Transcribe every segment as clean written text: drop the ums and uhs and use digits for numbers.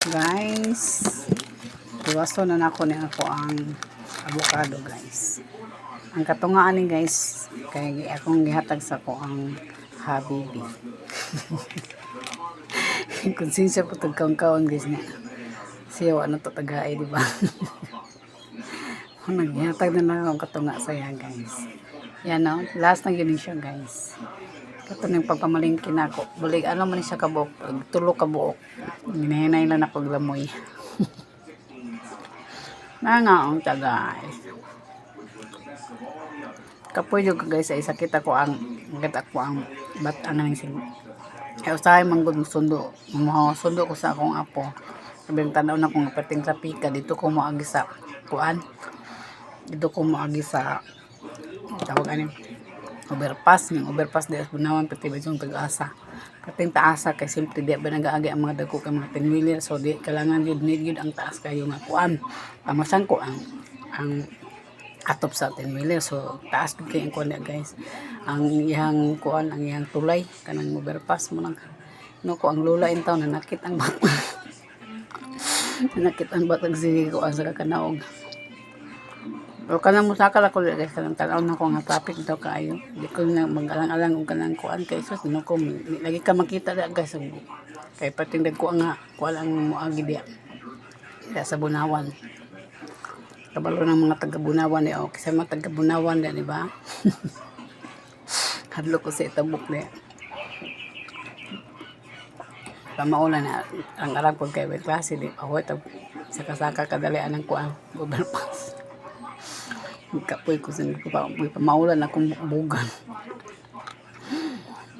Guys, iwaso na nako ni ako ang avocado guys. Ang katungaan ni guys kay akong gihatag sa ko ang habibi. Konsensya po tag kaon guys nga. Siya wa na to tagaay di ba? Naghihatag na lang akong katunga sa iya guys. Yan no, last na gini siya guys. Kato ning pagpamalingkin ako. Bulig ano man siya kabuok, tulo ka buok. Ginahinay lang ako glamoy. Nangaong ta guys. Kapoy jud guys ay sakit ako ang batang ning sing. Ay usahay manggod sundo. Sundo ko sa akong apo. Sabi tanaw na kong pating sa pika dito ko moagi sa kuan. Dito ko moagi sa tawag ani overpass di Bunawan pati Bajong Tag-asa pating taasa kay simple di ba nagaagi ang mga dagko kay mga 10 wheeler so di kailangan yun need yun ang taas kayo nga kuan pamasan ko ang atop sa 10 wheeler so taas gud kay ang kuan guys ang iyang kuan ang iyang tulay kanang overpass mo nang no ko ang lula in town nanakit ang bata nanakit ang batag sige ko ang sa kanaog. O kanang musakal ako guys kanang tanaw na ko nga traffic daw kaayo. Di ko na mag-alang-alang og kanang kuan kay sus no ko lagi ka makita da guys kay pating dagko nga kuan ang moagi diya. Sa Bunawan. Kabalo ng mga taga Bunawan ni okay sa mga taga Bunawan di ba? Hadlo ko sa itabok ni. Pamaulan na ang arab ko kay klase di pa hoy saka-saka kadalian ang kuan overpass. Kapoy ko sa pamaulan akong bugan.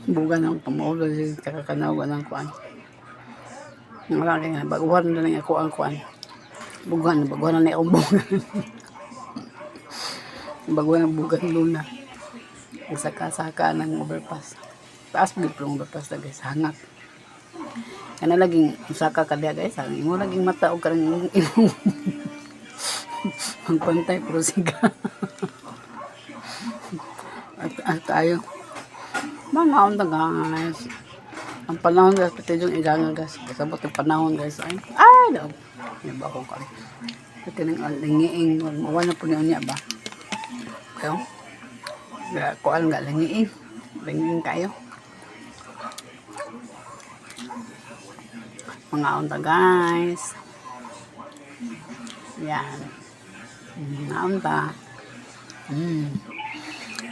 Bugan ang pamaulan sa kakanawan ng kuan. Wala nga baguhan na lang ako ang kuan. Baguhan na akong bugan. Baguhan ang bugan luna. Saka-saka ng overpass. Taas big pro overpass na guys, hangat. Kana laging saka ka dia guys, ang imo laging mata og kanang imong pantay pero siga. at tayo mga onda guys ang panahon guys pati yung iganga guys kasabot yung panahon guys ay daw yung ba ko kami pati ng lingiing wala po niya ba kayo kuan nga lingiing kayo mga onda guys yan mga onda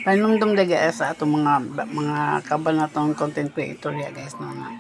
Panumdum lagi sa atong mga kabal na tong content creator ya guys no nga